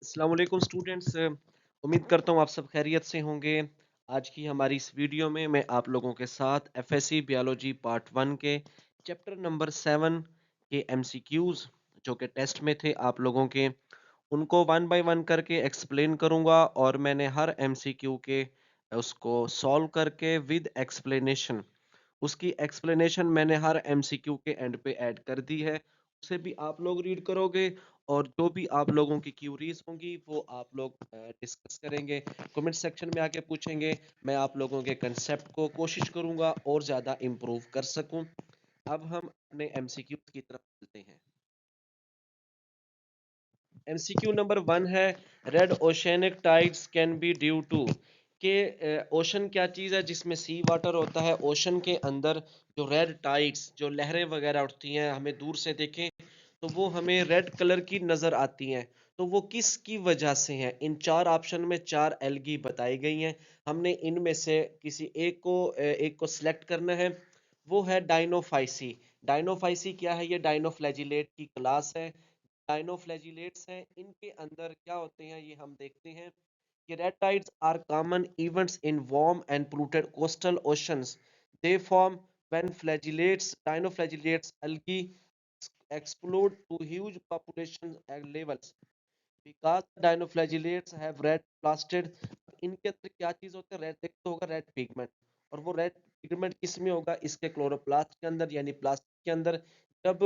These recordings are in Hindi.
अस्सलाम वालेकुम स्टूडेंट्स। उम्मीद करता हूँ आप सब खैरियत से होंगे। आज की हमारी इस वीडियो में मैं आप लोगों के साथ एफएससी बायोलॉजी पार्ट 1 के चैप्टर नंबर 7 के एमसीक्यूज जो कि टेस्ट में थे आप लोगों के, उनको वन बाय वन करके एक्सप्लेन करूंगा और मैंने हर एमसीक्यू के उसको सॉल्व करके विद एक्सप्लेनेशन, उसकी एक्सप्लेनेशन मैंने हर एमसीक्यू के एंड पे ऐड कर दी है। उसे भी आप लोग रीड करोगे और जो भी आप लोगों की क्यूरीज होंगी वो आप लोग डिस्कस करेंगे, कमेंट सेक्शन में आके पूछेंगे। मैं आप लोगों के कंसेप्ट को कोशिश करूंगा और ज़्यादा इम्प्रूव कर सकूं। अब हम अपने एमसीक्यू की तरफ चलते हैं। एमसीक्यू नंबर 1 है, red oceanic tides can be due to के ओशन क्या चीज़ है जिसमें सी वाटर होता है। ओशन के अंदर जो रेड टाइड्स, जो लहरें वगैरह उठती हैं, हमें दूर से देखें तो वो हमें रेड कलर की नज़र आती हैं। तो वो किस की वजह से हैं? इन चार ऑप्शन में चार एल्गी बताई गई हैं। हमने इनमें से किसी एक को सिलेक्ट करना है। वो है डाइनोफाइसी। डाइनोफाइसी क्या है? ये डाइनोफ्लैजिलेट की क्लास है। डाइनोफ्लैजिलेट्स हैं, इनके अंदर क्या होते हैं ये हम देखते हैं कि red tides are common events in warm and polluted coastal oceans. They form when flagellates dinoflagellates algae explode to huge population levels because dinoflagellates have red plastered। इनके अंदर क्या चीज होता है? रेड, एक तो होगा रेड पिगमेंट, और वो रेड पिगमेंट किस में होगा? इसके क्लोरोप्लास्ट के अंदर, यानी प्लास्टिक के अंदर। जब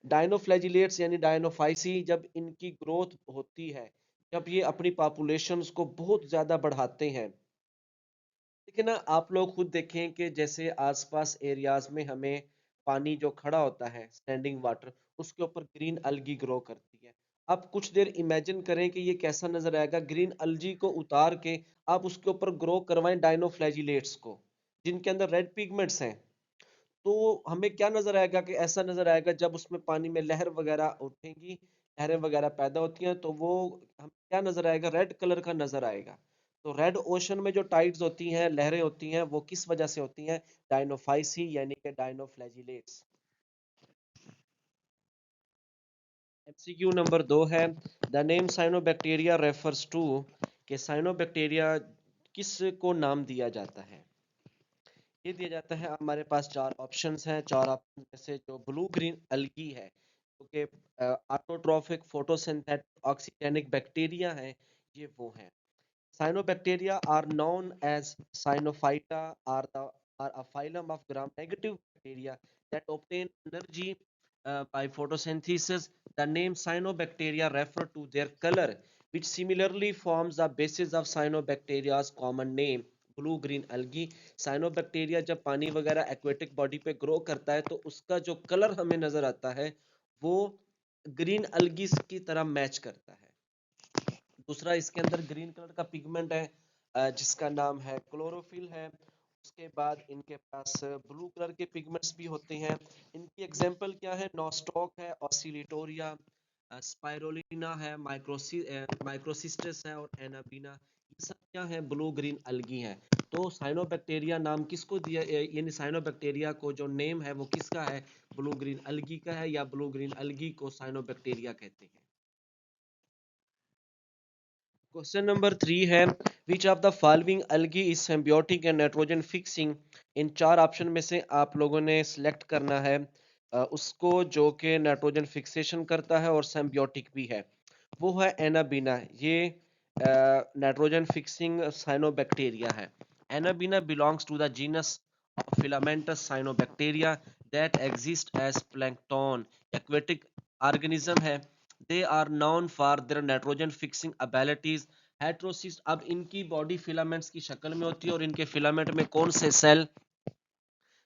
डायनोफ्लैजिलेट्स यानी डायनोफाइसी जब इनकी ग्रोथ होती है, जब ये अपनी पॉपुलेशंस को बहुत ज्यादा बढ़ाते हैं, लेकिन ना आप लोग खुद देखें कि जैसे आसपास एरियाज में हमें पानी जो खड़ा होता है, स्टैंडिंग वाटर, उसके ऊपर ग्रीन अलगी ग्रो करती है। आप कुछ देर इमेजिन करें कि ये कैसा नजर आएगा। ग्रीन अलगी को उतार के आप उसके ऊपर ग्रो करवाएं डायनोफ्लैजिलेट्स को, जिनके अंदर रेड पिगमेंट्स हैं, तो हमें क्या नजर आएगा? कि ऐसा नजर आएगा जब उसमें पानी में लहर वगैरह उठेंगी, लहरें वगैरह पैदा होती हैं, तो वो हम क्या नजर आएगा? रेड कलर का नजर आएगा। तो रेड ओशन में जो टाइड्स होती हैं, लहरें होती हैं, वो किस वजह से होती हैं? डायनोफाइसी यानी कि डायनोफ्लैजिलेट्स। एमसीक्यू नंबर 2 है, the name cyanobacteria refers to, कि साइनोबैक्टीरिया किस को नाम दिया जाता है? ये दिया जाता है, हमारे पास चार ऑप्शंस हैं। चार ऑप्शन में से जो ब्लू ग्रीन अलगी है, क्योंकि ऑटोट्रॉफिक फोटोसिंथेटिक ऑक्सीजेनिक बैक्टीरिया है, ये वो है। Cyanobacteria are known as cyanophyta are the are a phylum of gram-negative bacteria that obtain energy by photosynthesis. The name cyanobacteria refer to their color, which similarly forms the basis of cyanobacteria's common name blue green algae। Cyanobacteria जब पानी वगैरह एक्वेटिक बॉडी पे ग्रो करता है तो उसका जो कलर हमें नजर आता है वो ग्रीन अलगी की तरह मैच करता है। दूसरा, इसके अंदर ग्रीन कलर का पिगमेंट है जिसका नाम है क्लोरोफिल है। उसके बाद इनके पास ब्लू कलर के पिगमेंट्स भी होते हैं। इनकी एग्जांपल क्या है? नोस्टॉक है, ऑसिलिटोरिया, स्पाइरोलिना है, माइक्रोसिस्टस है और एनाबीना। ये सब क्या है? ब्लू ग्रीन अलगी हैं। तो साइनोबैक्टीरिया नाम किसको दिया, यानी साइनोबैक्टीरिया को जो नेम है वो किसका है? ब्लू ग्रीन अलगी का है, या ब्लू ग्रीन अलगी को साइनोबैक्टीरिया कहते हैं। क्वेश्चन नंबर 3 है, which of the following algae is symbiotic and nitrogen fixing. इन चार ऑप्शन में से आप लोगों ने सिलेक्ट करना है उसको जो कि नाइट्रोजन फिक्सेशन करता है और सिम्बियोटिक भी है। वो है एनाबीना। ये नाइट्रोजन फिक्सिंग साइनोबैक्टीरिया है। Anabaena belongs to the genus filamentous cyanobacteria that exist as plankton, aquatic organism है। They are known for their nitrogen fixing abilities। Heterocyst, अब इनकी बॉडी फिलामेंट्स की शक्ल में होती है और इनके फिलामेंट में कौन से सेल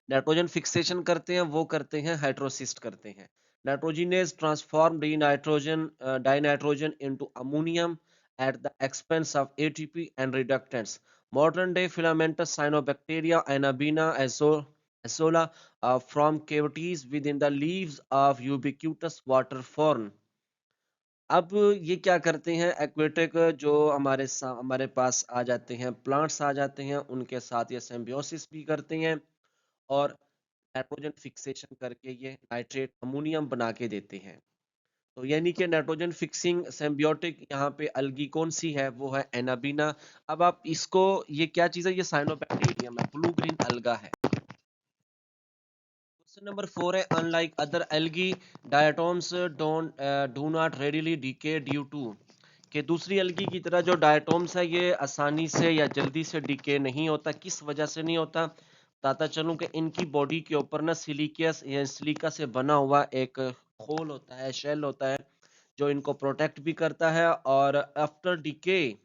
नाइट्रोजन फिक्सेशन करते हैं? वो करते हैं हेट्रोसिस्ट करते हैं। Nitrogenase transform D nitrogen dinitrogen into ammonium at the expense of ATP and reductants. Modern day filamentous cyanobacteria Anabina azola from cavities within the leaves of ubiquitous water fern। अब ये क्या करते हैं? एक्वेटिक जो हमारे पास आ जाते हैं, प्लांट्स आ जाते हैं, उनके साथ ये सिम्बियोसिस भी करते हैं और नाइट्रोजन फिक्सेशन करके ये नाइट्रेट अमोनियम बना के देते हैं। तो यानी कि नाइट्रोजन फिक्सिंग सिम्बियोटिक यहाँ पे अलगी कौन सी है, वो है एनाबीना। अब आप इसको, ये क्या चीज है, ये साइनोबैक्टीरियम है, ब्लू ग्रीन अलगा है। क्वेश्चन नंबर 4 है unlike other algae diatoms don't do not readily decay due to, कि दूसरी एल्गी की तरह जो डायटोम्स है ये आसानी से या जल्दी से डीके नहीं होता। किस वजह से नहीं होता, बताता चलूं कि इनकी बॉडी के ऊपर ना सिलिकियस या सिलिका से बना हुआ एक खोल होता है, शेल होता है, जो इनको प्रोटेक्ट भी करता है। और आफ्टर डीके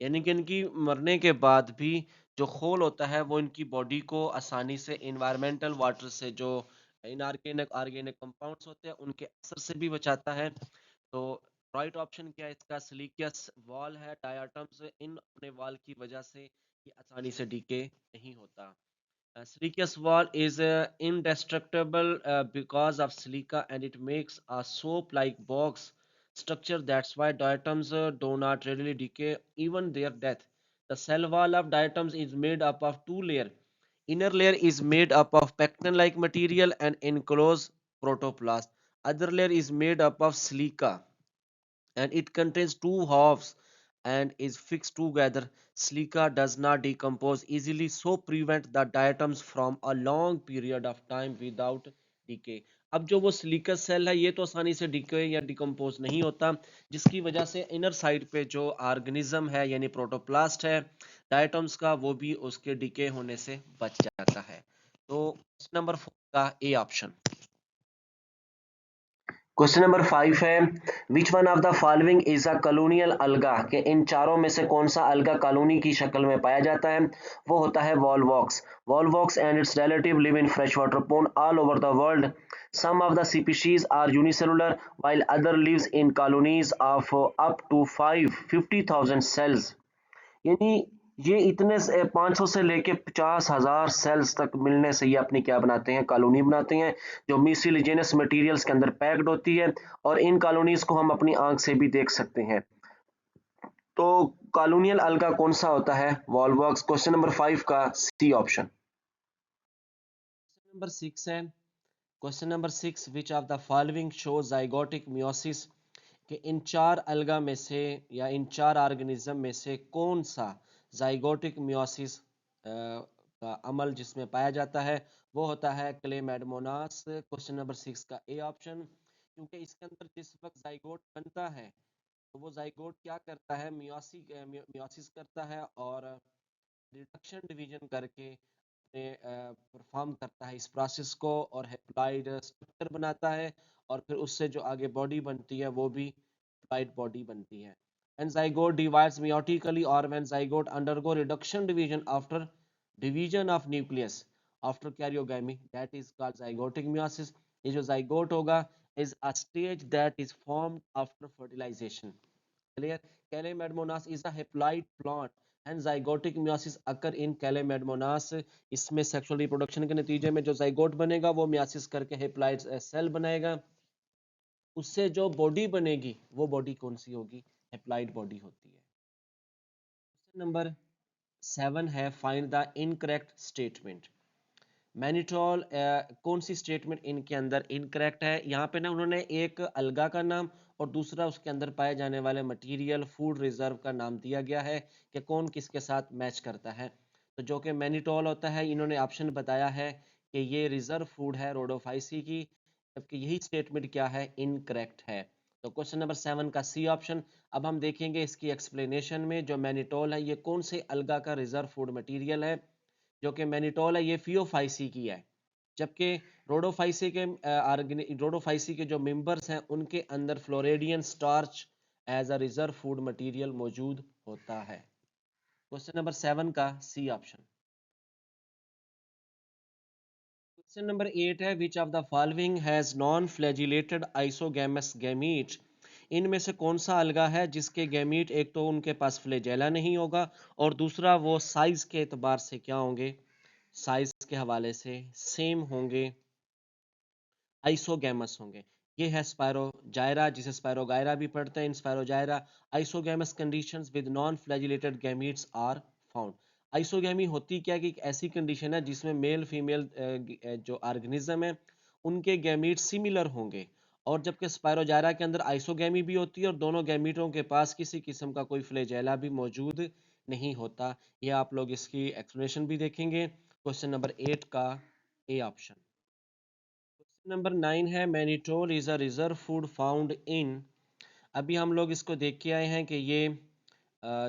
यानी कि इनकी मरने के बाद भी जो खोल होता है वो इनकी बॉडी को आसानी से इन्वायरमेंटल वाटर से, जो इनऑर्गेनिक ऑर्गेनिक कंपाउंड्स होते हैं, उनके असर से भी बचाता है। तो राइट ऑप्शन क्या है इसका, सिलिकियस वॉल है डायाटम्स, इन अपने वॉल की वजह से ये आसानी से डीके नहीं होता। Siliceous wall is indestructible because of silica, and it makes a soap-like box structure. That's why diatoms do not readily decay even their death. The cell wall of diatoms is made up of two layers. Inner layer is made up of pectin-like material and enclosed protoplast. Other layer is made up of silica and it contains two halves and is fixed together. Silica does not decompose easily, so prevent the diatoms from a long period of time without decay. अब जो वो सिलिका सेल है ये तो आसानी से डिके या डिकम्पोज नहीं होता, जिसकी वजह से इनर साइड पे जो ऑर्गेनिज्म है यानी प्रोटोप्लास्ट है डायटम्स का, वो भी उसके डिके होने से बच जाता है। तो नंबर 4 का ए ऑप्शन। क्वेश्चन नंबर 5 है which one of the following is a colonial अलगा, के इन चारों में से कौन सा अलगा कॉलोनी की शक्ल में पाया जाता है, वो होता है volvox. Volvox and its relative live in fresh water pond all over the world. Some of the species are unicellular while other lives in colonies of up to 50,000 cells। यानी ये इतने 500 से लेके 50,000 सेल्स तक मिलने से ये अपनी क्या बनाते हैं, कॉलोनी बनाते हैं, जो मिसलिजेनस मटेरियल्स के अंदर पैक्ड होती है, और इन कॉलोनीज को हम अपनी आंख से भी देख सकते हैं। तो कॉलोनियल अलगा कौन सा होता है, वॉलवॉक्स। क्वेश्चन नंबर 5 का सी ऑप्शन। नंबर 6 है question number 6 which of the following show zygotic meiosis, कि इन चार अलगा में से या इन चार ऑर्गेनिज्म में से कौन सा जाइगोटिक मियोसिस का अमल जिसमें पाया जाता है, वो होता है क्लेमेडमोनास। क्वेश्चन नंबर 6 का ए ऑप्शन, क्योंकि इसके अंदर जिस वक्त जाइगोट बनता है तो वो जाइगोट क्या करता है, मियोसिस करता है और रिडक्शन डिवीजन करके परफॉर्म करता है इस प्रोसेस को, और हेप्लॉइड स्ट्रक्चर बनाता है, और फिर उससे जो आगे बॉडी बनती है वो भी हेप्लॉइड बॉडी बनती है। When zygote divides meiotically or when zygote undergo reduction division after division of nucleus after karyogamy, that is called zygotic meiosis। ये जो zygote होगा is a stage that is formed after fertilization। Clear? Chalaemadmonas is a haploid plant and zygotic meiosis occur in Chalaemadmonas। इसमें सेक्सुअल रिप्रोडक्शन के नतीजे में जो जाइगोट बनेगा वो मियासिस करके हेप्लॉइड सेल बनाएगा, उससे जो बॉडी बनेगी वो बॉडी कौन सी होगी, हेप्लॉइड बॉडी होती है। क्वेश्चन नंबर 7 है find the incorrect statement. Mannitol कौन सी स्टेटमेंट इनके अंदर इनकरेक्ट है, यहाँ पे ना उन्होंने एक अलगा का नाम और दूसरा उसके अंदर पाए जाने वाले मटेरियल फूड रिजर्व का नाम दिया गया है कि कौन किसके साथ मैच करता है। तो जो कि मैनिटोल होता है, इन्होंने ऑप्शन बताया है कि ये रिजर्व फूड है रोडोफाइसी की, जबकि यही स्टेटमेंट क्या है, इनकरेक्ट है। तो क्वेश्चन नंबर 7 का सी ऑप्शन। अब हम देखेंगे इसकी एक्सप्लेनेशन में, जो मैनिटोल है ये कौन से अलगा का रिजर्व फूड मटेरियल है। जो कि मैनिटोल है ये फियोफाइसी की है, जबकि रोडोफाइसी के जो मेंबर्स हैं उनके अंदर floridean starch as a reserve food material मौजूद होता है। क्वेश्चन नंबर 7 का सी ऑप्शन। क्वेश्चन नंबर 8 है which of the following has non flagellated isogamous gamete. इनमें से कौन सा अलगा है जिसके गैमीट, एक तो उनके पास फ्लैजेला नहीं होगा और दूसरा वो साइज के एतबार से क्या होंगे, साइज के हवाले से सेम होंगे, आइसोगैमस होंगे। ये है स्पायरोजायरा, जिसे स्पायरोगायरा भी पढ़ते हैं, in spirogyra. Isogamous conditions with non flagellated gametes are found. Isogamy होती क्या कि एक ऐसी कंडीशन है जिसमें मेल फीमेल जो ऑर्गेनिज्म है उनके गैमीट सिमिलर होंगे और जबकि स्पायरोजायरा के अंदर आइसोगैमी भी होती है और दोनों गैमीटों के पास किसी किस्म का कोई फ्लैजेला भी मौजूद नहीं होता। ये आप लोग इसकी एक्सप्लेनेशन भी देखेंगे क्वेश्चन नंबर 8 का ए ऑप्शन। क्वेश्चन नंबर 9 है mannitol is a reserve food found in. अभी हम लोग इसको देख के आए हैं कि ये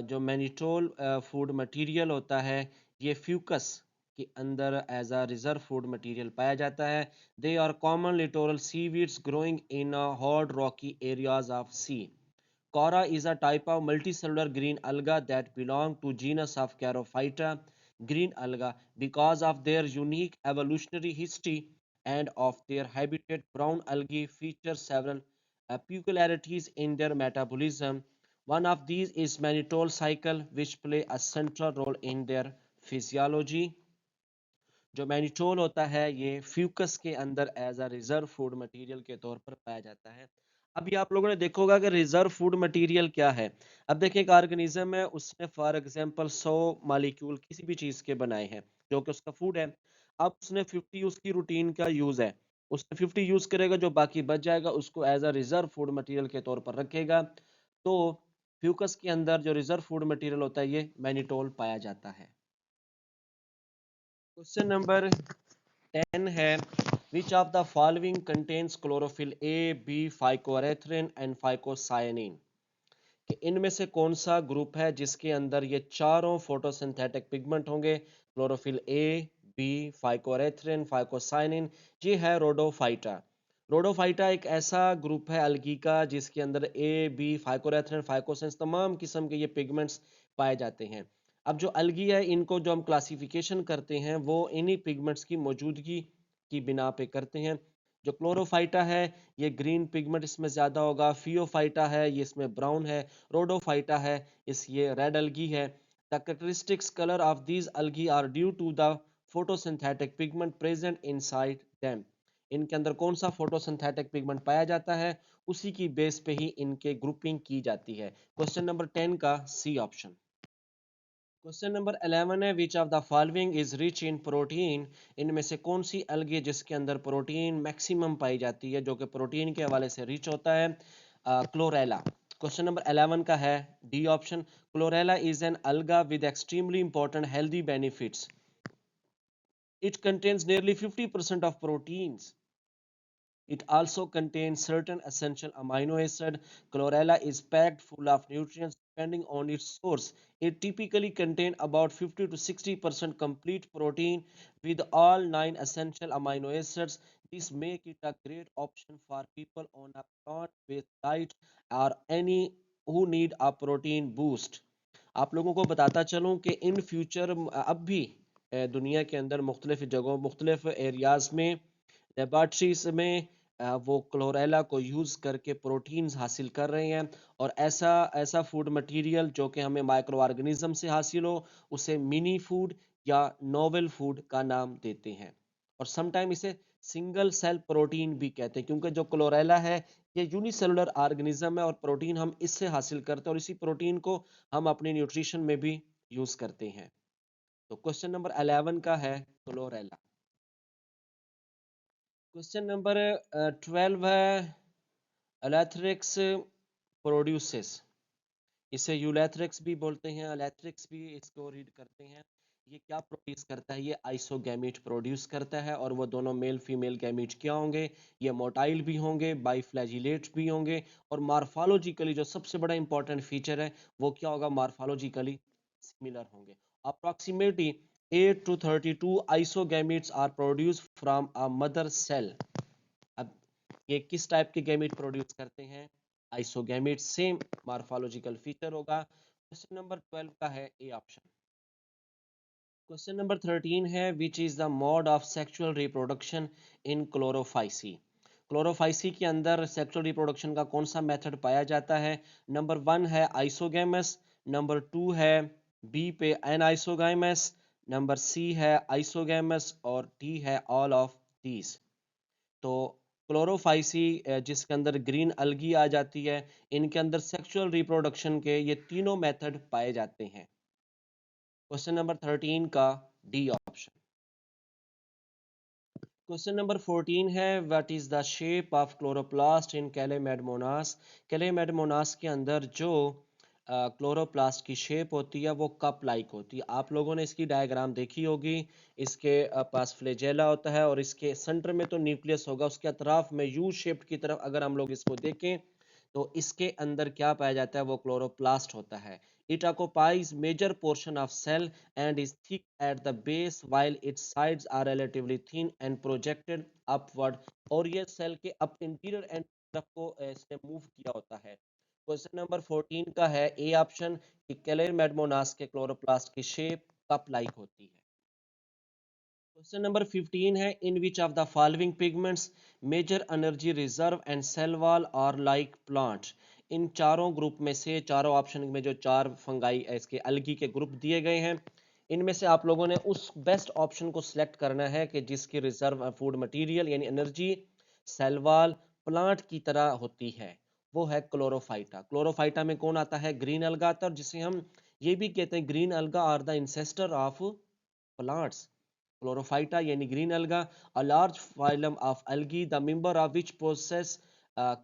जो मैनिटोल फूड मटेरियल होता है ये फ्यूकस के अंदर as a reserve food material पाया जाता है। They are common littoral seaweeds growing in hot rocky areas of sea. Cora is a type of multicellular green alga that belong to genus of Charophyta green alga. Because of their unique evolutionary history and of their habitat, brown algae feature several peculiarities in their metabolism. One of these is mannitol cycle, which play a central role in their physiology. जो मैनिटोल होता है ये फ्यूकस के अंदर as a reserve food material के तौर पर पाया जाता है। अभी आप लोगों ने देखा होगा कि रिजर्व फूड मटेरियल क्या है। अब देखिए एक ऑर्गेनिज्म है उसने फॉर एग्जांपल 100 मालिक्यूल किसी भी चीज के बनाए हैं जो कि उसका फूड है। अब उसने 50 उसकी रूटीन का यूज है, उसने 50 यूज करेगा, जो बाकी बच जाएगा उसको as a reserve food material के तौर पर रखेगा। तो फ्यूकस के अंदर जो रिजर्व फूड मटेरियल होता है ये मैनिटोल पाया जाता है। क्वेश्चन नंबर 10 है which of the following contains chlorophyll a b phycoerythrin and phycocyanin. कि इनमें से कौन सा ग्रुप है जिसके अंदर ये चारों फोटोसिंथेटिक पिगमेंट होंगे। Chlorophyll a b phycoerythrin phycocyanin. ये है रोडोफाइटा। रोडोफाइटा एक ऐसा ग्रुप है अलगी का जिसके अंदर ए बी फाइकोरेथ्रिन फाइकोसाइंस तमाम किस्म के ये पिगमेंट्स पाए जाते हैं। अब जो अलगी है इनको जो हम क्लासिफिकेशन करते हैं वो इन्हीं पिगमेंट्स की मौजूदगी की बिना पे करते हैं। जो क्लोरोफाइटा है ये ग्रीन पिगमेंट इसमें ज़्यादा होगा, फियोफाइटा है ये इसमें ब्राउन है, रोडोफाइटा है इस ये रेड अलगी है। The characteristics colour of these algae are due to the photosynthetic pigment present inside them. इनके अंदर कौन सा फोटोसिंथेटिक पिगमेंट पाया जाता है उसी की बेस पे ही इनके ग्रुपिंग की जाती है। क्वेश्चन नंबर 10 का सी ऑप्शन। क्वेश्चन नंबर 11 है which of the following is rich in protein. इनमें से कौन सी अलगी है जिसके अंदर प्रोटीन मैक्सिमम पाई जाती है, जो कि प्रोटीन के हवाले से रिच होता है। क्लोरेला। क्वेश्चन नंबर 11 का है D option. Chlorella is an alga with extremely important healthy benefits. It contains nearly 50% of proteins. It also contains certain essential amino acids. Chlorella is packed full of nutrients depending on its source. It typically contains about 50 to 60% complete protein with all 9 essential amino acids. This makes it a great option for people on a plant-based diet or any who need a protein boost. आप लोगों को बताता चलूं कि इन फ्यूचर अब भी दुनिया के अंदर मुख्तलिफ जगहों मुख्तलिफ एरियाज में लेबॉर्ट्रीज में वो क्लोरेला को यूज़ करके प्रोटीन्स हासिल कर रहे हैं। और ऐसा ऐसा फूड मटेरियल जो कि हमें माइक्रो ऑर्गेनिज्म से हासिल हो उसे मिनी फूड या नोवेल फूड का नाम देते हैं। और समटाइम इसे सिंगल सेल प्रोटीन भी कहते हैं क्योंकि जो क्लोरेला है ये यूनिसेलुलर ऑर्गेनिज्म है और प्रोटीन हम इससे हासिल करते हैं और इसी प्रोटीन को हम अपने न्यूट्रिशन में भी यूज़ करते हैं। तो क्वेश्चन नंबर 11 का है क्लोरेला। क्वेश्चन नंबर 12 है अलेथ्रिक्स प्रोड्यूसेस। इसे यूलेथ्रिक्स भी बोलते हैं, अलेथ्रिक्स भी इसको रीड करते हैं। ये क्या प्रोड्यूस करता है? ये आइसोगैमीट प्रोड्यूस करता है और वो दोनों मेल फीमेल गैमीट क्या होंगे? ये मोटाइल भी होंगे, बाइफ्लैजिलेट भी होंगे और मार्फोलॉजिकली जो सबसे बड़ा इंपॉर्टेंट फीचर है वो क्या होगा? मार्फोलॉजिकली सिमिलर होंगे। Approximately 8 to 32 isogametes are produce from a mother cell. अब ये किस टाइप के गैमीट प्रोड्यूस करते हैं? आइसोगैमीट। सेम मार्फोलॉजिकल फीचर होगा। क्वेश्चन नंबर 12 का है ए ऑप्शन। क्वेश्चन नंबर 13 है which is the mode of sexual reproduction in chlorophyceae. Chlorophyceae के अंदर सेक्सुअल रिप्रोडक्शन का कौन सा मेथड पाया जाता है? नंबर 1 है आइसोगैमस, नंबर 2 है बी पे एनाइसोगाइमस, नंबर सी है आइसोगैमस और डी है ऑल ऑफ दीज। तो क्लोरोफाइसी जिसके अंदर ग्रीन अलगी आ जाती है इनके अंदर सेक्सुअल रिप्रोडक्शन के ये तीनों मेथड पाए जाते हैं। क्वेश्चन नंबर 13 का डी ऑप्शन। क्वेश्चन नंबर 14 है what is the shape of chloroplast in chlamydomonas. Chlamydomonas के अंदर जो क्लोरोप्लास्ट की शेप होती है वो कप लाइक होती है। आप लोगों ने इसकी डायग्राम देखी होगी। इसके पास फ्लैजेला होता है और इसके सेंटर में तो न्यूक्लियस होगा, उसके अतराफ में यू शेप की तरफ अगर हम लोग इसको देखें तो इसके अंदर क्या पाया जाता है, वो क्लोरोप्लास्ट होता है। It occupies major portion of cell and is thick at the base while its sides are relatively thin and projected upward। और ये सेल के अप इंटीरियर एंड तरफ को इसने मूव किया होता है। क्वेश्चन नंबर 14 का है ए ऑप्शन कि कैलेमेडमोनास के क्लोरोप्लास्ट की शेप कप लाइक होती है। क्वेश्चन नंबर 15 है in which of the following pigments major energy reserve and cell wall are like plant. इन चारों ग्रुप में से, चारों ऑप्शन में जो चार फंगाई इसके अलगी के ग्रुप दिए गए हैं, इनमें से आप लोगों ने उस बेस्ट ऑप्शन को सिलेक्ट करना है कि जिसकी रिजर्व फूड मटेरियल यानी एनर्जी सेल वॉल प्लांट की तरह होती है। वो है क्लोरोफाइटा। क्लोरोफाइटा में कौन आता है, ग्रीन अलगा आता है, और जिसे हम ये भी कहते हैं green alga are the ancestor of plants. Chlorophyta यानी green alga, a large phylum of algae, the member of which possess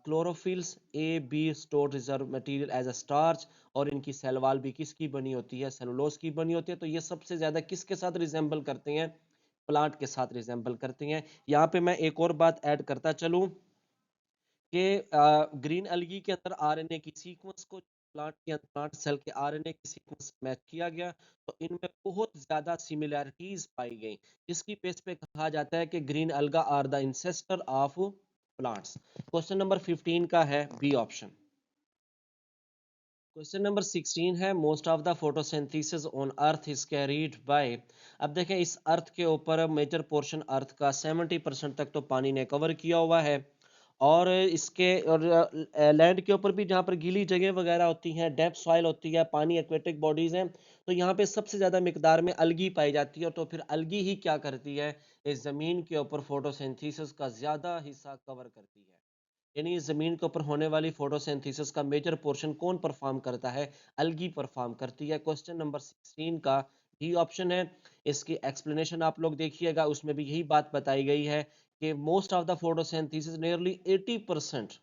chlorophylls A, B stored reserve material as a starch। और इनकी सेल वॉल भी किसकी बनी होती है, सेलुलोज की बनी होती है। तो ये सबसे ज्यादा किसके साथ रिजेंबल करते हैं, प्लांट के साथ रिजेंबल करते हैं। यहाँ पे मैं एक और बात ऐड करता चलूं कि ग्रीन अलगी के अंदर आरएनए की सीक्वेंस को प्लांट सेल के आरएनए की सीक्वेंस मैच किया गया तो इनमें बहुत ज्यादा सिमिलैरिटीज पाई गई, जिसकी बेस पे कहा जाता है कि green alga are the ancestor of plants. Question number 15 का है बी ऑप्शन। क्वेश्चन नंबर 16 है most of the photosynthesis on earth is carried by. अब देखें इस अर्थ के ऊपर मेजर पोर्शन अर्थ का 70% तक तो पानी ने कवर किया हुआ है, और इसके और लैंड के ऊपर भी जहाँ पर गीली जगह वगैरह होती हैं, डेप्थ सॉइल होती है, पानी एक्वेटिक बॉडीज हैं, तो यहाँ पे सबसे ज़्यादा मिकदार में अलगी पाई जाती है। तो फिर अलगी ही क्या करती है, इस ज़मीन के ऊपर फोटोसिंथेसिस का ज़्यादा हिस्सा कवर करती है। यानी ज़मीन के ऊपर होने वाली फोटोसिंथेसिस का मेजर पोर्शन कौन परफॉर्म करता है, अलगी परफॉर्म करती है। क्वेश्चन नंबर 16 का डी ऑप्शन है। इसकी एक्सप्लेनेशन आप लोग देखिएगा, उसमें भी यही बात बताई गई है कि most of the photosynthesis nearly 80%,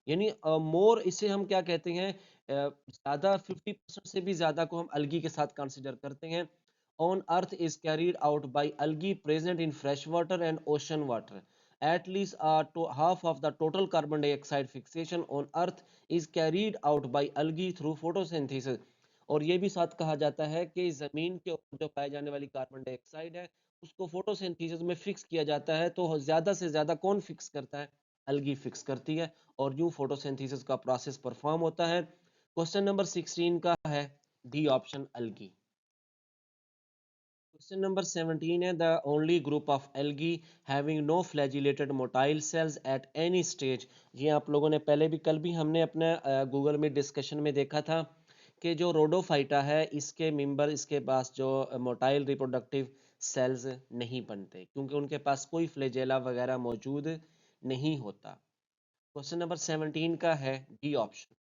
यानी मोर, इसे हम क्या कहते हैं, ज्यादा 50% से भी ज्यादा को हम अलगी के साथ कंसिडर करते हैं। On earth is carried out by algae present in fresh water and ocean water. At least to half of the total carbon dioxide fixation on earth is carried out by algae through photosynthesis। और ये भी साथ कहा जाता है कि जमीन के ऊपर जो पाए जाने वाली कार्बन डाइऑक्साइड है उसको फोटोसिंथेसिस में फिक्स किया जाता है। तो ज्यादा से ज्यादा कौन फिक्स करता है, अलगी फिक्स करती है, और यूं फोटोसिंथेसिस का प्रोसेस परफॉर्म होता है। क्वेश्चन नंबर 16 का है D option algae. Question number 17 है the only group of algae having no flagellated motile cells at any stage. ये आप लोगों ने पहले भी, कल भी हमने अपने गूगल में डिस्कशन में देखा था कि जो रोडोफाइटा है इसके मेंबर, इसके पास जो मोटाइल रिप्रोडक्टिव सेल्स नहीं बनते क्योंकि उनके पास कोई फ्लैजेला वगैरह मौजूद नहीं होता। क्वेश्चन नंबर 17 का है डी ऑप्शन।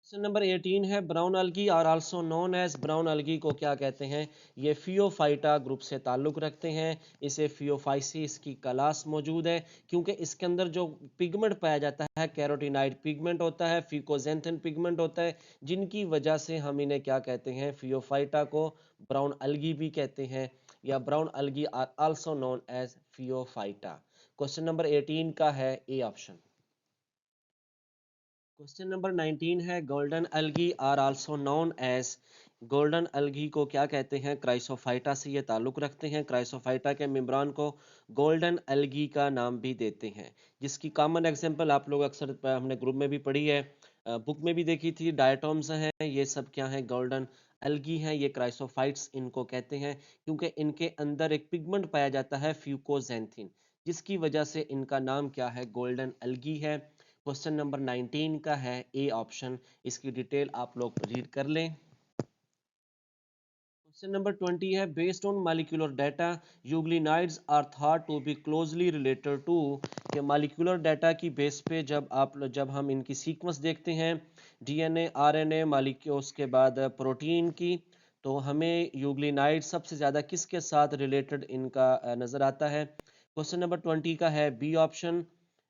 क्वेश्चन नंबर 18 है brown algae are also known as. Brown algae को क्या कहते हैं, ये फियोफाइटा ग्रुप से ताल्लुक रखते हैं। इसे फियोफाइसिस की क्लास मौजूद है क्योंकि इसके अंदर जो पिगमेंट पाया जाता है कैरोटीनाइड पिगमेंट होता है, फिकोजेंथिन पिगमेंट होता है, जिनकी वजह से हम इन्हें क्या कहते हैं, फियोफाइटा को ब्राउन अलगी भी कहते हैं, या brown algae are also known as phaeophyta. Question number 18 का है ए ऑप्शन। क्वेश्चन नंबर 19 है golden algae are also known as. Golden algae को क्या कहते हैं, क्राइसोफाइटा से ये ताल्लुक रखते हैं। क्राइसोफाइटा के मेम्ब्रान को गोल्डन अलगी का नाम भी देते हैं, जिसकी कॉमन एग्जांपल आप लोग अक्सर हमने ग्रुप में भी पढ़ी है, बुक में भी देखी थी। डायटोम्स हैं, ये सब क्या है, गोल्डन अलगी हैं। ये क्राइसोफाइट्स इनको कहते हैं क्योंकि इनके अंदर एक पिगमेंट पाया जाता है फ्यूकोजेंथिन, जिसकी वजह से इनका नाम क्या है, गोल्डन अलगी है। क्वेश्चन नंबर 19 का है ए ऑप्शन। इसकी डिटेल आप लोग रीड कर लें। क्वेश्चन नंबर 20 है based on molecular data euglenoids are thought to be closely related to. के मॉलिक्यूलर डाटा की बेस पे जब हम इनकी सीक्वेंस देखते हैं, डीएनए, आरएनए, मॉलिक्यूल, उसके बाद प्रोटीन की, तो हमें यूग्लिनाइड सबसे ज़्यादा किसके साथ रिलेटेड इनका नज़र आता है। क्वेश्चन नंबर 20 का है बी ऑप्शन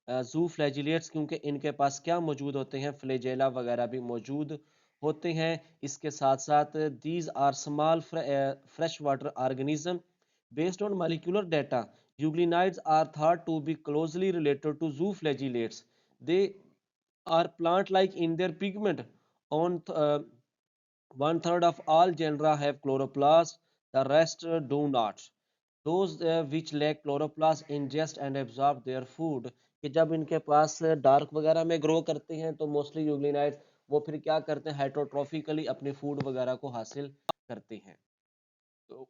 जू फ्लैजिलेट्स, क्योंकि इनके पास क्या मौजूद होते हैं, फ्लैजेला वगैरह भी मौजूद होते हैं। इसके साथ साथ these are small fresh water organism based on molecular data euglenoids are thought to be closely related to zoo flagellates. They are plant like in their pigment on 1/3 of all genera have chloroplast, the rest do not. Those which lack chloroplast ingest and absorb their food, कि जब इनके पास डार्क वगैरह में ग्रो करते हैं तो मोस्टली यूग्लिनाइड्स वो फिर क्या करते हैं, हाइड्रोट्रॉफिकली अपने फूड वगैरह को हासिल करते हैं। तो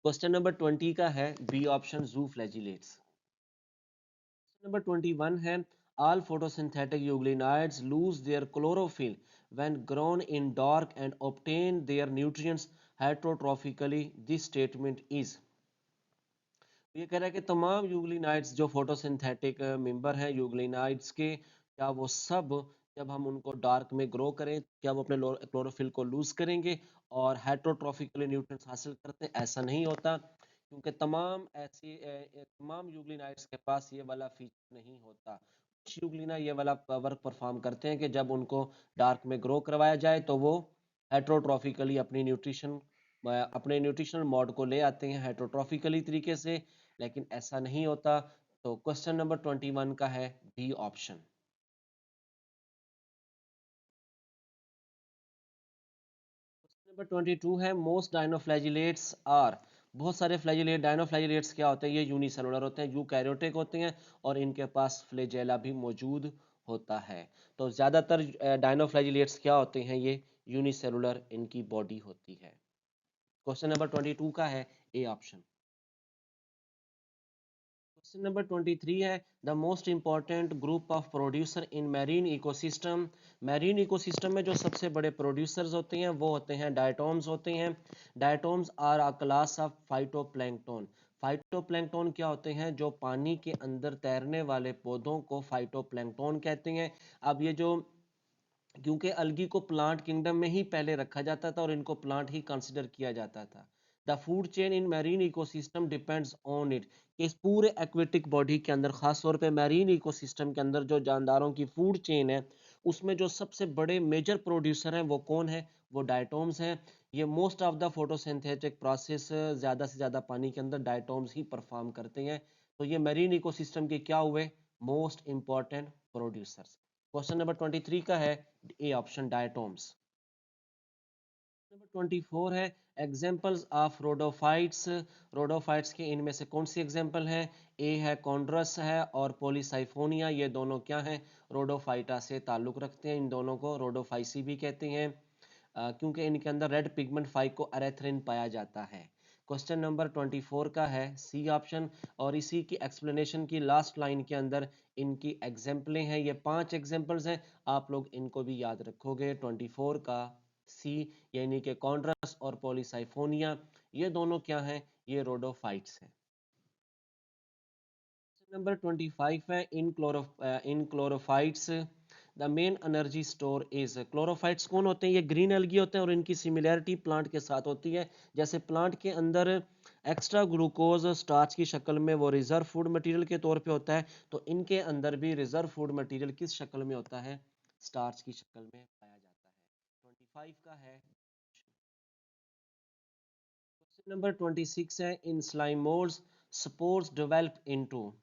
क्वेश्चन नंबर 20 का है बी ऑप्शन जू फ्लैजिलेट्स। नंबर 21 है all photosynthetic euglenides lose their chlorophyll when grown in dark and obtain their nutrients heterotrophically. This statement is, ये कह रहा है कि तमाम यूग्लिनाइड्स जो फोटोसिंथेटिक मेंबर हैं यूग्लिनाइड्स के, क्या वो सब जब हम उनको डार्क में ग्रो करें क्या वो अपने क्लोरोफिल को लूज करेंगे और हेटरोट्रॉफिकली न्यूट्रिएंट्स हासिल करते हैं? ऐसा नहीं होता, क्योंकि तमाम यूग्लिनाइड्स के पास ये वाला फीचर नहीं होता। कुछ यूग्लिना ये वाला वर्क परफॉर्म करते हैं कि जब उनको डार्क में ग्रो करवाया जाए तो वो हेटरोट्रॉफिकली अपने न्यूट्रिशनल मॉड को ले आते हैं हेटरोट्रॉफिकली तरीके से, लेकिन ऐसा नहीं होता। तो क्वेश्चन नंबर 21 का है बी ऑप्शन। क्वेश्चन नंबर 22 है मोस्ट डायनोफ्लैजिलेट्स आर, बहुत सारे डायनोफ्लैजिलेट्स क्या होते हैं, ये यूनिसेलुलर होते हैं, यूकैरियोटिक होते हैं और इनके पास फ्लैजेला भी मौजूद होता है। तो ज्यादातर डायनोफ्लैजिलेट्स क्या होते हैं, ये यूनिसेलुलर इनकी बॉडी होती है। क्वेश्चन नंबर 22 का है ए ऑप्शन। क्वेश्चन नंबर 23 है the most important group of producer in marine ecosystem. Marine ecosystem में जो सबसे बड़े प्रोड्यूसर्स होते हैं वो होते हैं डायटोम्स होते हैं। Diatoms are a class of phytoplankton. Phytoplankton क्या होते हैं, जो पानी के अंदर तैरने वाले पौधों को फाइटोप्लैंक्टन कहते हैं। अब ये जो, क्योंकि अलगी को प्लांट किंगडम में ही पहले रखा जाता था और इनको प्लांट ही कंसिडर किया जाता था। The food chain in marine ecosystem depends on it, इस पूरे एक्वेटिक बॉडी के अंदर खास तौर पे मैरीन इकोसिस्टम के अंदर जो जानदारों की फूड चेन है उसमें जो सबसे बड़े मेजर प्रोड्यूसर हैं वो कौन है, वो डायटोम्स हैं। ये most of the photosynthetic process ज़्यादा से ज़्यादा पानी के अंदर डायटोम्स ही परफॉर्म करते हैं। तो ये मैरीन इकोसिस्टम के क्या हुए, most important producers. Question number 23 का है ए ऑप्शन डायटोम्स। नंबर 24 है एग्जांपल्स ऑफ रोडोफाइट्स। रोडोफाइट्स के इनमें से कौन सी एग्जांपल है, ए है कॉन्ड्रस है और पॉलीसाइफोनिया, ये दोनों क्या हैं, रोडोफाइटा से ताल्लुक रखते हैं। इन दोनों को रोडोफाइसी भी कहते हैं क्योंकि इनके अंदर रेड पिगमेंट फाइको एरेथ्रिन पाया जाता है। क्वेश्चन नंबर 24 का है सी ऑप्शन और इसी की एक्सप्लेनेशन की लास्ट लाइन के अंदर इनकी एग्जाम्पलें हैं, ये 5 एग्जाम्पल्स हैं, आप लोग इनको भी याद रखोगे। 24 का सी यानी कि कॉन्ड्रस और पॉलीसाइफोनिया, ये दोनों क्या हैं, ये रोडोफाइट्स हैं। नंबर 25 है in chlorophytes the main energy store is. Chlorophytes कौन होते हैं, ये ग्रीन एल्गी होते हैं और इनकी सिमिलैरिटी प्लांट के साथ होती है। जैसे प्लांट के अंदर एक्स्ट्रा ग्लूकोज स्टार्च की शक्ल में वो रिजर्व फूड मटेरियल के तौर पे होता है, तो इनके अंदर भी रिजर्व फूड मटेरियल किस शक्ल में होता है, स्टार्च की शक्ल में पाया जाता है। 25 का है। क्वेश्चन नंबर 26 है in slime moulds spores develop into.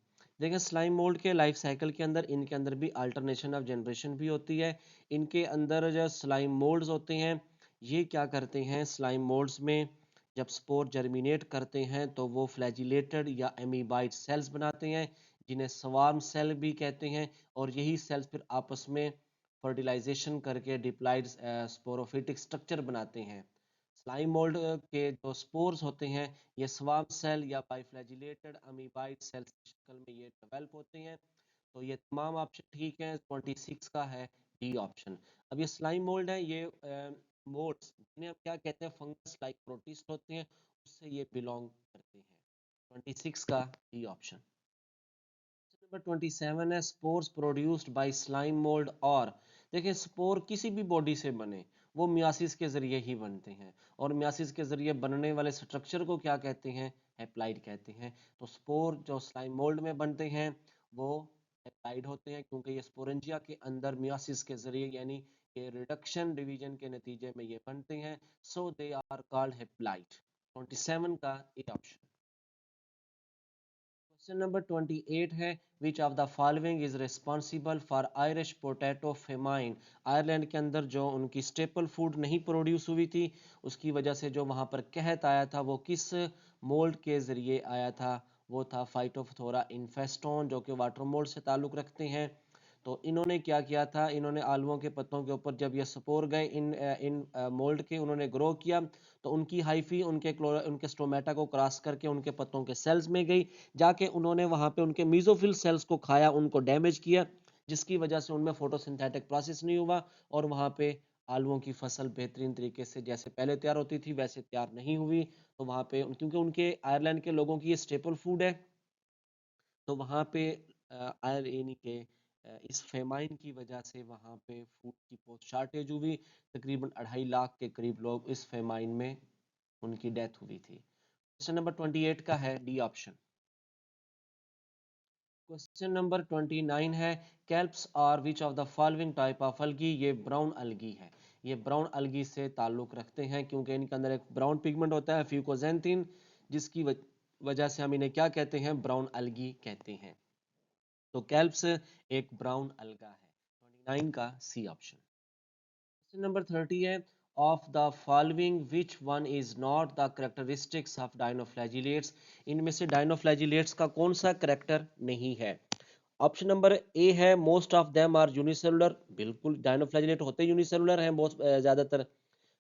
देखिए स्लाइम मोल्ड के लाइफ साइकिल के अंदर इनके अंदर भी अल्टरनेशन ऑफ जनरेशन भी होती है। इनके अंदर जो स्लाइम मोल्ड्स होते हैं ये क्या करते हैं, स्लाइम मोल्ड्स में जब स्पोर जर्मिनेट करते हैं तो वो फ्लैजिलेटेड या एमीबाइट सेल्स बनाते हैं जिन्हें स्वार्म सेल भी कहते हैं, और यही सेल्स फिर आपस में फर्टिलाइजेशन करके डिप्लाइड स्पोरोफिटिक स्ट्रक्चर बनाते हैं। स्लाइम मोल्ड के जो स्पोर्स होते हैं ये स्वार्म सेल या बाइफ्लैजिलेटेड अमीबाइड सेल की शक्ल में ये डेवलप होते हैं। तो ये तमाम ऑप्शन ठीक हैं, 26 का है डी ऑप्शन। अब ये स्लाइम मोल्ड है, ये मोल्ड्स जिन्हें हम क्या कहते हैं, फंगस लाइक प्रोटिस्ट होते हैं, उससे ये बिलोंग करते हैं। 26 का डी ऑप्शन। नंबर 27 है spores produced by slime mould और। देखिए स्पोर किसी भी बॉडी से बने, वो मियासिस के ज़रिए ही बनते हैं। और मियासिस के ज़रिए बनने वाले स्ट्रक्चर को क्या कहते हैं? हैप्लाइड कहते हैं। तो स्पोर जो स्लाइम मोल्ड में बनते हैं वो हैप्लाइड होते हैं, क्योंकि ये स्पोरेंजिया के अंदर मियासिस के ज़रिए यानी कि रिडक्शन डिवीजन के नतीजे में ये बनते हैं। सो दे आर कॉल्ड हैप्लाइड। 27 का ए ऑप्शन। क्वेश्चन नंबर 28 है, which of the following is responsible for Irish potato famine. Ireland के अंदर जो उनकी स्टेपल फूड नहीं प्रोड्यूस हुई थी, उसकी वजह से जो वहां पर कहत आया था वो किस मोल्ड के जरिए आया था? वो था फाइटोफथोरा इन्फेस्टोन, जो कि वाटर मोल्ड से ताल्लुक रखते हैं। तो इन्होंने क्या किया था, इन्होंने आलुओं के पत्तों के ऊपर जब ये स्पोर गए इन मोल्ड के, उन्होंने ग्रो किया, तो उनकी हाइफी उनके स्टोमेटा को क्रॉस करके उनके पत्तों के सेल्स में गई, जाके उन्होंने वहां पे उनके मीजोफिल सेल्स को खाया, उनको डैमेज किया, जिसकी वजह से उनमें फोटोसिंथेटिक प्रोसेस नहीं हुआ और वहां पे आलुओं की फसल बेहतरीन तरीके से जैसे पहले तैयार होती थी वैसे तैयार नहीं हुई। तो वहां पे क्योंकि उनके आयरलैंड के लोगों की ये स्टेपल फूड है, तो वहाँ पे आयर यानी के इस फेमाइन की वजह से वहाँ पे फूड की बहुत शार्टेज हुई। तकरीबन 2.5 लाख के करीब लोग इस फेमाइन में उनकी डेथ हुई थी। क्वेश्चन नंबर 28 का है डी ऑप्शन। क्वेश्चन नंबर 29 है, kelps are which of the following type of algae. ये ब्राउन अलगी है, ये ब्राउन अलगी से ताल्लुक रखते हैं क्योंकि इनके अंदर एक ब्राउन पिगमेंट होता है फ्यूकोजेंथिन, जिसकी वजह से हम इन्हें क्या कहते हैं? ब्राउन अलगी कहते हैं। तो कैल्प्स एक ब्राउन अलगा है। 29 का सी ऑप्शन। क्वेश्चन नंबर 30 है, of the following which one is not the characteristics of dinoflagellates. इनमें से डायनोफ्लैजिलेट्स का कौन सा करेक्टर नहीं है? ऑप्शन नंबर ए है, most of them are unicellular. बिल्कुल डायनोफ्लैजिलेट होते यूनिसेलुलर हैं बहुत ज्यादातर।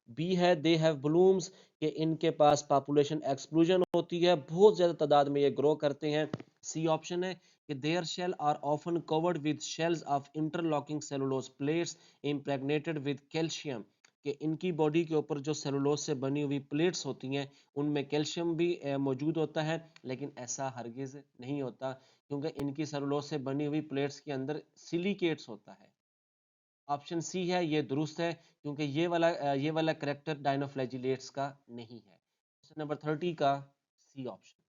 बी है, दे हैव ब्लूम्स, कि इनके पास पॉपुलेशन एक्सप्लोजन होती है, बहुत ज्यादा तादाद में ये ग्रो करते हैं। सी ऑप्शन है कि their shell are often covered with shells of interlocking cellulose plates impregnated with calcium, कि इनकी बॉडी के ऊपर जो सेलुलोज से बनी हुई प्लेट्स होती हैं उनमें कैल्शियम भी मौजूद होता है, लेकिन ऐसा हरगिज नहीं होता क्योंकि इनकी सेलुलोज से बनी हुई प्लेट्स के अंदर सिलिकेट्स होता है। ऑप्शन सी है ये दुरुस्त है, क्योंकि ये वाला करेक्टर डायनोफ्लैजिलेट्स का नहीं है। क्वेश्चन नंबर 30 का सी ऑप्शन।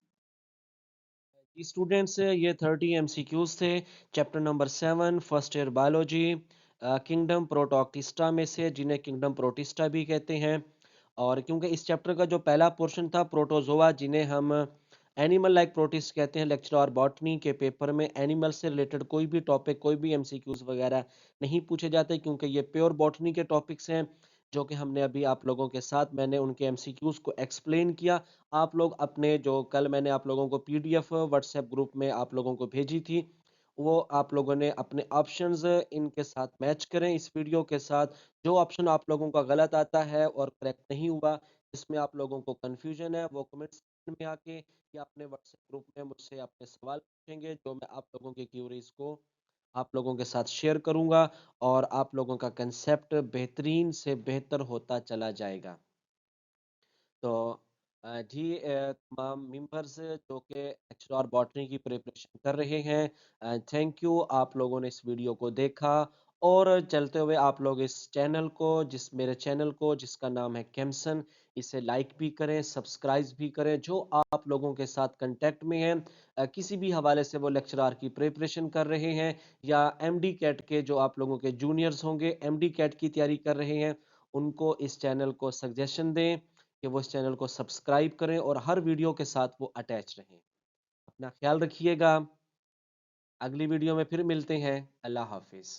स्टूडेंट्स, ये 30 एमसीक्यूज थे chapter number 7 first year biology, kingdom Protoctista में से, जिन्हें किंगडम प्रोटिस्टा भी कहते हैं। और क्योंकि इस चैप्टर का जो पहला पोर्शन था प्रोटोजोआ, जिन्हें हम एनिमल लाइक प्रोटिस्ट कहते हैं, लेक्चर और बॉटनी के पेपर में एनिमल से रिलेटेड कोई भी टॉपिक, कोई भी एमसीक्यूज वगैरह नहीं पूछे जाते, क्योंकि ये प्योर बॉटनी के टॉपिक्स हैं जो कि हमने अभी आप लोगों के साथ मैंने उनके एमसीक्यूज को एक्सप्लेन किया। आप लोग अपने जो कल मैंने आप लोगों को पीडीएफ व्हाट्सएप ग्रुप में आप लोगों को भेजी थी, वो आप लोगों ने अपने ऑप्शंस इनके साथ मैच करें इस वीडियो के साथ। जो ऑप्शन आप लोगों का गलत आता है और करेक्ट नहीं हुआ, इसमें आप लोगों को कंफ्यूजन है, वो कमेंट सेक्शन में आके या अपने व्हाट्सएप ग्रुप में मुझसे अपने सवाल पूछेंगे, जो मैं आप लोगों की क्यूरीज को आप लोगों के साथ शेयर करूंगा और आप लोगों का कंसेप्ट बेहतरीन से बेहतर होता चला जाएगा। तो जी तमाम मेंबर्स जो कि एक्स्ट्रा और बॉटनी की प्रिपरेशन कर रहे हैं, थैंक यू, आप लोगों ने इस वीडियो को देखा। और चलते हुए आप लोग इस चैनल को, मेरे चैनल को जिसका नाम है केमसन, इसे लाइक भी करें, सब्सक्राइब भी करें। जो आप लोगों के साथ कांटेक्ट में हैं, किसी भी हवाले से वो लेक्चरार की प्रिपरेशन कर रहे हैं या एमडी कैट के जो आप लोगों के जूनियर्स होंगे एमडी कैट की तैयारी कर रहे हैं, उनको इस चैनल को सजेशन दें कि वो इस चैनल को सब्सक्राइब करें और हर वीडियो के साथ वो अटैच रहें। अपना ख्याल रखिएगा। अगली वीडियो में फिर मिलते हैं। अल्लाह हाफिज।